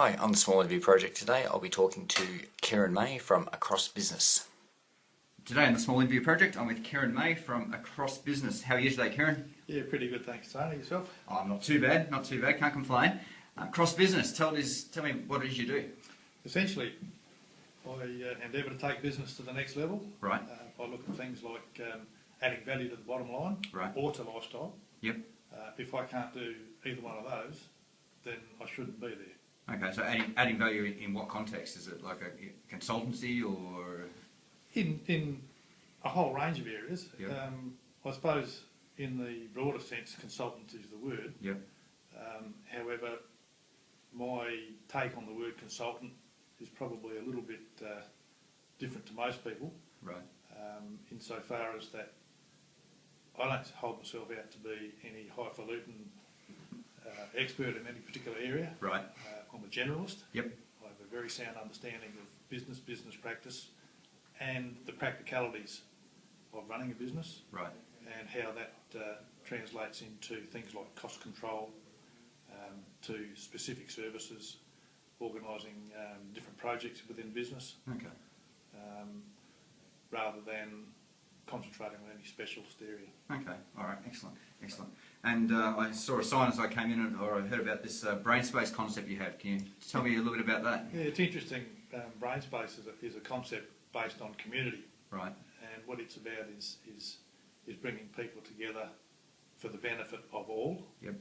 Hi, on the Small Interview Project today I'll be talking to Kieran May from Accross Business. Today on the Small Interview Project I'm with Kieran May from Accross Business. How are you today, Kieran? Yeah, pretty good, thanks, Tony. Yourself? Oh, not too bad, can't complain. Accross Business, tell me what it is you do. Essentially, I endeavour to take business to the next level. Right. I look at things like adding value to the bottom line, Right. or to lifestyle. Yep. If I can't do either one of those, then I shouldn't be there. Okay, so adding value in what context? Is it like a consultancy or...? In a whole range of areas. Yep. I suppose in the broader sense, consultant is the word. Yep. However, my take on the word consultant is probably a little bit different to most people. Right. Insofar as that I don't hold myself out to be any highfalutin expert in any particular area. Right. I'm a generalist. Yep. I have a very sound understanding of business practice, and the practicalities of running a business. Right. And how that translates into things like cost control, to specific services, organising different projects within business. Okay. Rather than concentrating on any specialist area. Okay, all right, excellent. And I saw a sign as I came in, or I heard about this brain space concept you have. Can you tell me a little bit about that? Yeah, it's interesting. Brain space is a concept based on community. Right. And what it's about is bringing people together for the benefit of all. Yep.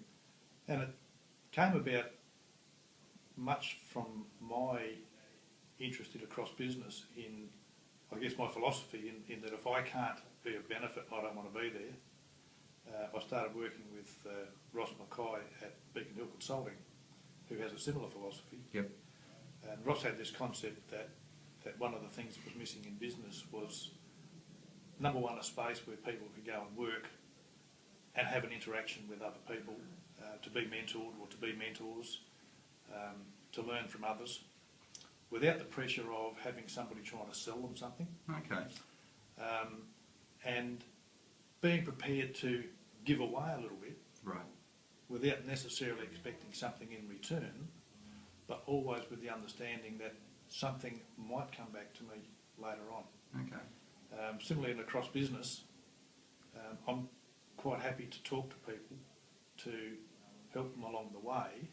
And it came about much from my interest in Accross Business in, I guess, my philosophy in that if I can't be of benefit, I don't want to be there. I started working with Ross Mackay at Beacon Hill Consulting, who has a similar philosophy. Yep. And Ross had this concept that one of the things that was missing in business was, number one, a space where people could go and work and have an interaction with other people, to be mentored or to be mentors, to learn from others, without the pressure of having somebody trying to sell them something. Okay. And being prepared to give away a little bit. Right. Without necessarily expecting something in return, but always with the understanding that something might come back to me later on. Okay. Similarly, in Accross Business, I'm quite happy to talk to people to help them along the way,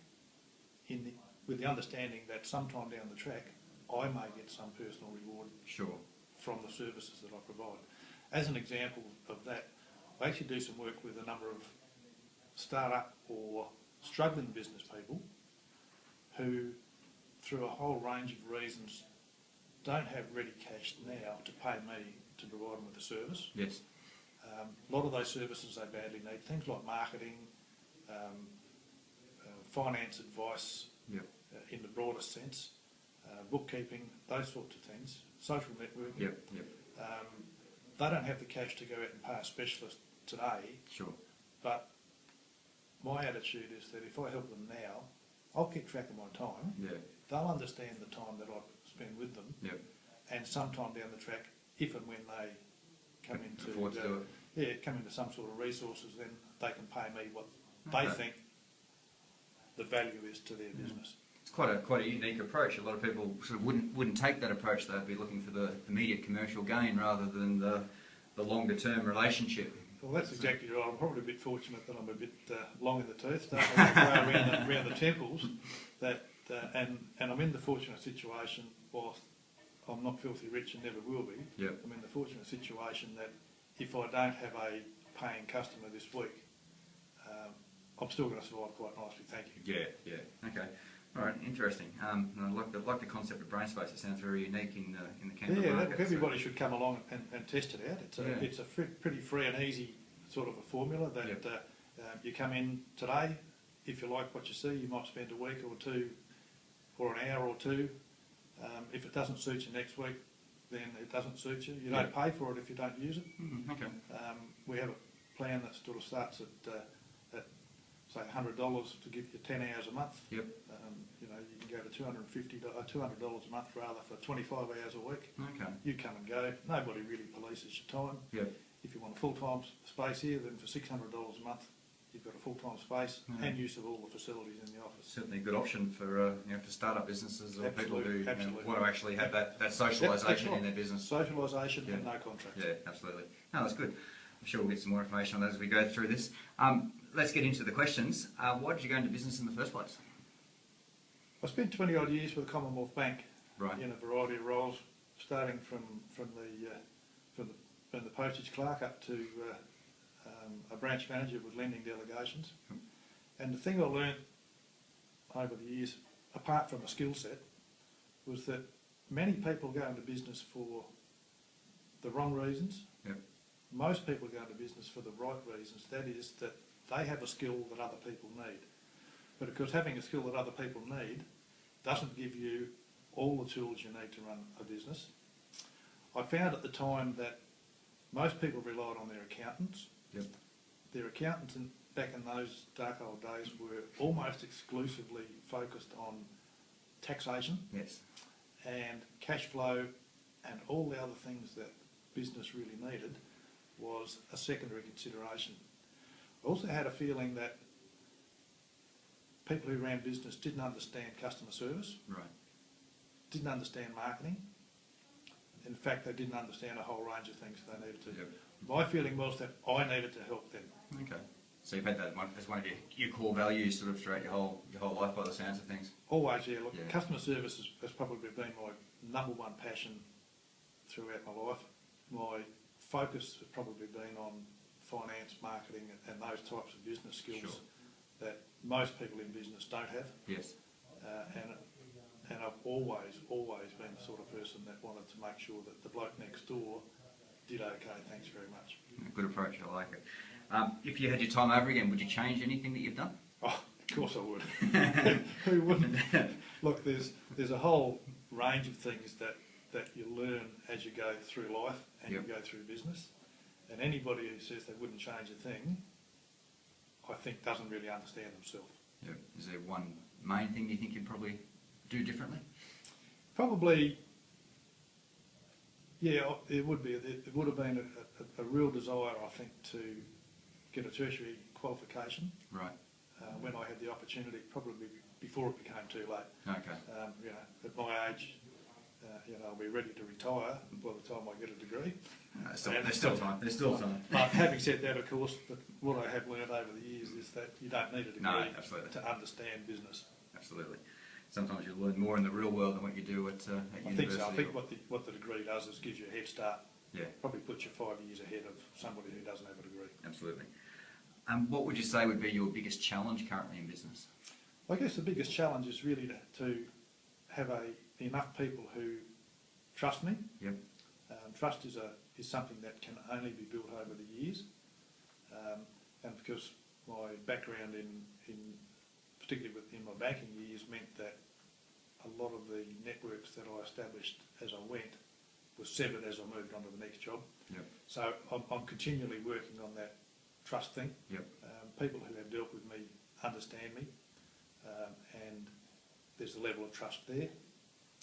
with the understanding that sometime down the track I may get some personal reward. Sure. From the services that I provide. As an example of that, I actually do some work with a number of start-up or struggling business people who, through a whole range of reasons, don't have ready cash now to pay me to provide them with a service. Yes. A lot of those services they badly need, things like marketing, finance advice. Yep. In the broadest sense, bookkeeping, those sorts of things, social networking. Yep. They don't have the cash to go out and pay a specialist today. Sure. But my attitude is that if I help them now, I'll keep track of my time. Yeah. They'll understand the time that I spend with them. Yep. And sometime down the track, if and when they come into come into some sort of resources, then they can pay me what they think the value is to their business. It's quite a unique approach. A lot of people sort of wouldn't take that approach. They'd be looking for the immediate commercial gain rather than the longer term relationship. Well, that's exactly right. I'm probably a bit fortunate that I'm a bit long in the tooth, starting to grow around the temples. And I'm in the fortunate situation, whilst I'm not filthy rich and never will be. Yep. I'm in the fortunate situation that if I don't have a paying customer this week, I'm still going to survive quite nicely. Thank you. Yeah. Okay. All right. Interesting. I like the concept of brain space. It sounds very unique in the Canberra market. Everybody should come along and test it out. It's a pretty free and easy sort of a formula that you come in today. If you like what you see, you might spend a week or two, or an hour or two. If it doesn't suit you next week, then it doesn't suit you. You don't pay for it if you don't use it. Okay. We have a plan that sort of starts at say $100 to give you 10 hours a month. Yep. You can go to $200 a month rather for 25 hours a week. Okay. You come and go. Nobody really polices your time. Yep. If you want a full-time space here, then for $600 a month, you've got a full-time space and use of all the facilities in the office. Certainly a good option for for start-up businesses or people who want to actually have that socialisation in their business. Socialisation and no contracts. Yeah, absolutely. No, that's good. I'm sure we'll get some more information on that as we go through this. Let's get into the questions. Why did you go into business in the first place? I spent 20 odd years with the Commonwealth Bank in a variety of roles, starting from the postage clerk up to a branch manager with lending delegations. And the thing I learned over the years, apart from a skill set, was that many people go into business for the wrong reasons. Yep. Most people go into business for the right reasons. That is, that they have a skill that other people need. But of course, having a skill that other people need doesn't give you all the tools you need to run a business. I found at the time that most people relied on their accountants. Yep. Their accountants back in those dark old days were almost exclusively focused on taxation and cash flow, and all the other things that business really needed was a secondary consideration. I also had a feeling that people who ran business didn't understand customer service, didn't understand marketing. In fact, they didn't understand a whole range of things they needed to. Yep. My feeling was that I needed to help them. Okay. So you've had that as one of your core values sort of throughout your whole life by the sounds of things? Always, yeah. Look, customer service has probably been my number one passion throughout my life. My focus has probably been on finance, marketing and those types of business skills that most people in business don't have. Yes. And I've always been the sort of person that wanted to make sure that the bloke next door did okay, thanks very much. Good approach, I like it. If you had your time over again, would you change anything that you've done? Oh, of course I would. Who wouldn't? Look, there's a whole range of things that you learn as you go through life and you go through business. And anybody who says they wouldn't change a thing, I think doesn't really understand themselves. Yeah. Is there one main thing you think you'd probably do differently? Probably, yeah, it would be. It would have been a real desire, I think, to get a tertiary qualification. Right. When I had the opportunity, probably before it became too late. Okay. At my age, I'll be ready to retire by the time I get a degree. There's still time. There's still time. But having said that, of course, what I have learned over the years is that you don't need a degree to understand business. Absolutely. Sometimes you learn more in the real world than what you do at university. I think so. I think what the degree does is gives you a head start. Yeah. Probably puts you 5 years ahead of somebody who doesn't have a degree. Absolutely. What would you say would be your biggest challenge currently in business? I guess the biggest challenge is really to have enough people who trust me. Yep. Trust is something that can only be built over the years, and because my background particularly in my banking years meant that a lot of the networks that I established as I went were severed as I moved on to the next job. Yep. So I'm continually working on that trust thing. Yep. People who have dealt with me understand me, and there's a level of trust there.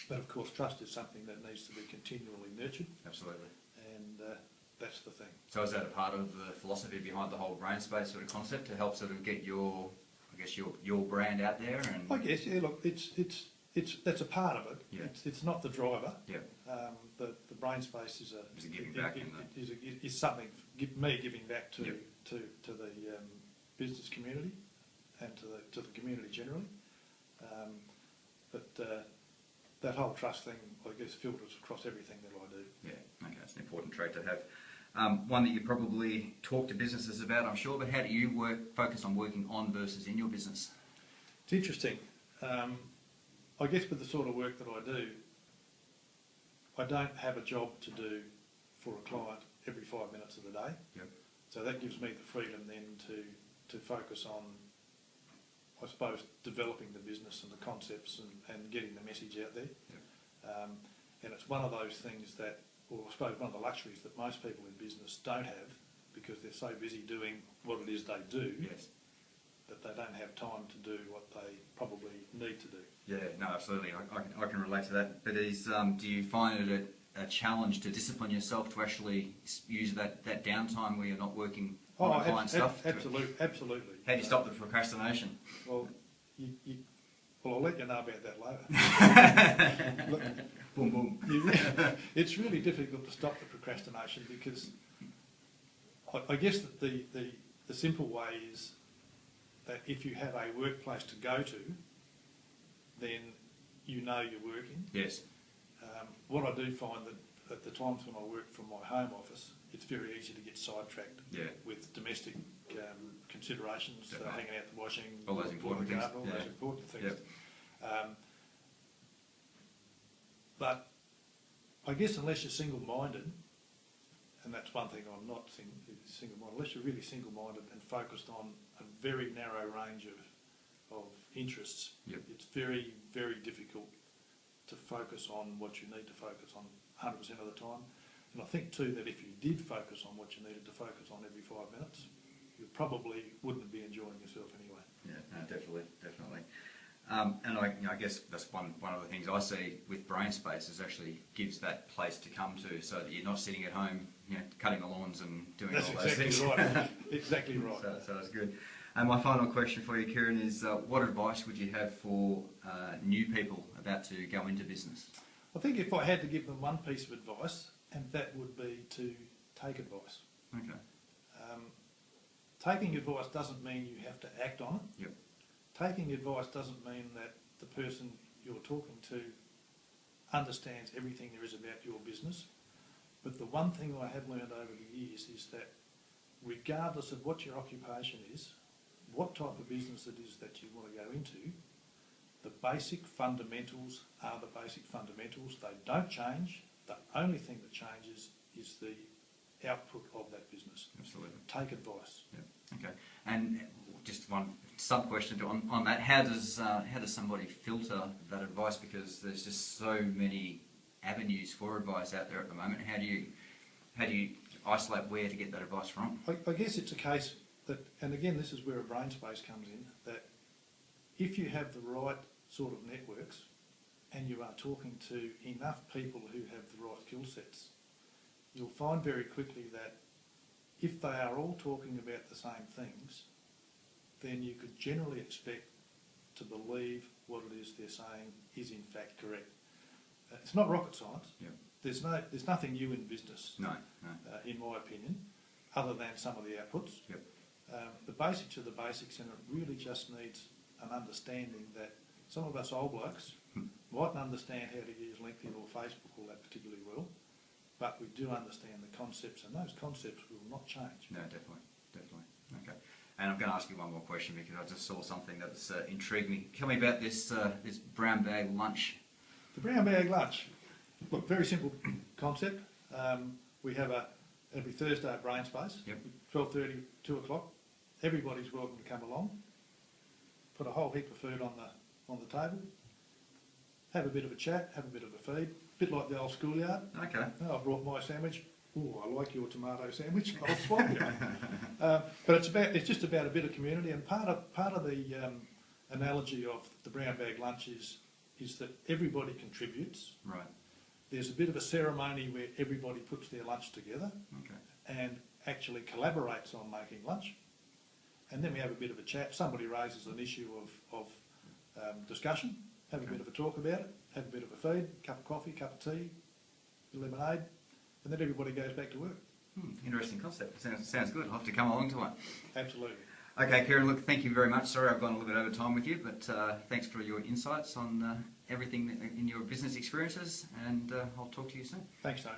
But of course, trust is something that needs to be continually nurtured. Absolutely. And that's the thing. So is that a part of the philosophy behind the whole brain space sort of concept to help sort of get your brand out there? And I guess, yeah. Look, that's a part of it. Yeah. It's not the driver. Yeah. The brain space is a giving back is something me giving back to the business community and to the community generally. But that whole trust thing, I guess, filters across everything that I do. Yeah, okay, it's an important trait to have. One that you probably talk to businesses about, I'm sure, but how do you focus on working on versus in your business? It's interesting. I guess with the sort of work that I do, I don't have a job to do for a client every 5 minutes of the day. Yep. So that gives me the freedom then to focus on, I suppose, developing the business and the concepts and getting the message out there. Yep. And it's one of those things that, or I suppose one of the luxuries that most people in business don't have, because they're so busy doing what it is they do, yes, that they don't have time to do what they probably need to do. Yeah, no, absolutely. I can relate to that. But do you find it a challenge to discipline yourself to actually use that downtime where you're not working client stuff? Absolutely. How do you stop the procrastination? Well, I'll let you know about that later. Look, Boom, boom. it's really difficult to stop the procrastination because I guess that the simple way is that if you have a workplace to go to, then you know you're working. Yes. What I do find that at the times when I work from my home office, it's very easy to get sidetracked with domestic considerations, hanging out the washing, all those important things. All those important things. Yep. But I guess unless you're single-minded, and that's one thing I'm not single-minded, unless you're really single-minded and focused on a very narrow range of interests, it's very, very difficult to focus on what you need to focus on 100% of the time. And I think too that if you did focus on what you needed to focus on every 5 minutes, you probably wouldn't be enjoying yourself anyway. Yeah, no, definitely. And I guess that's one of the things I see with brain space is actually gives that place to come to, so that you're not sitting at home, cutting the lawns and doing all those things. Right. Exactly right. So that's good. And my final question for you, Kieran, is what advice would you have for new people about to go into business? I think if I had to give them one piece of advice, and that would be to take advice. Okay. Taking advice doesn't mean you have to act on it. Yep. Taking advice doesn't mean that the person you're talking to understands everything there is about your business. But the one thing I have learned over the years is that regardless of what your occupation is, what type of business it is that you want to go into, the basic fundamentals are the basic fundamentals. They don't change. The only thing that changes is the output of that business. Absolutely. Take advice. Yeah. Okay. And just one sub question on that: how does somebody filter that advice? Because there's just so many avenues for advice out there at the moment. How do you isolate where to get that advice from? I guess it's a case that, and again, this is where a brain space comes in. That if you have the right sort of networks, and you are talking to enough people who have the right skill sets, you'll find very quickly that if they are all talking about the same things, then you could generally expect to believe what it is they're saying is in fact correct. It's not rocket science. Yep. There's nothing new in business, No. in my opinion, other than some of the outputs. Yep. The basics are the basics, and it really just needs an understanding that some of us old blokes mightn't understand how to use LinkedIn or Facebook all that particularly well, but we do understand the concepts, and those concepts will not change. No, definitely. Okay. And I'm going to ask you one more question because I just saw something that's intrigued me. Tell me about this brown bag lunch. The brown bag lunch. Look, very simple concept. We have every Thursday at Brain Space, 12:30, 2 o'clock. Everybody's welcome to come along. Put a whole heap of food on the table. Have a bit of a chat, have a bit of a feed. A bit like the old schoolyard. Okay. I brought my sandwich. Oh, I like your tomato sandwich. I'll swap you. But it's just about a bit of community, and part of the analogy of the brown bag lunch is that everybody contributes. Right. There's a bit of a ceremony where everybody puts their lunch together and actually collaborates on making lunch. And then we have a bit of a chat. Somebody raises an issue of discussion, have a bit of a talk about it, have a bit of a feed, cup of coffee, cup of tea, lemonade, and then everybody goes back to work. Interesting concept. Sounds good. I'll have to come along to one. Absolutely. Okay, Kieran, look, thank you very much. Sorry I've gone a little bit over time with you, but thanks for your insights on everything in your business experiences, and I'll talk to you soon. Thanks, Tony.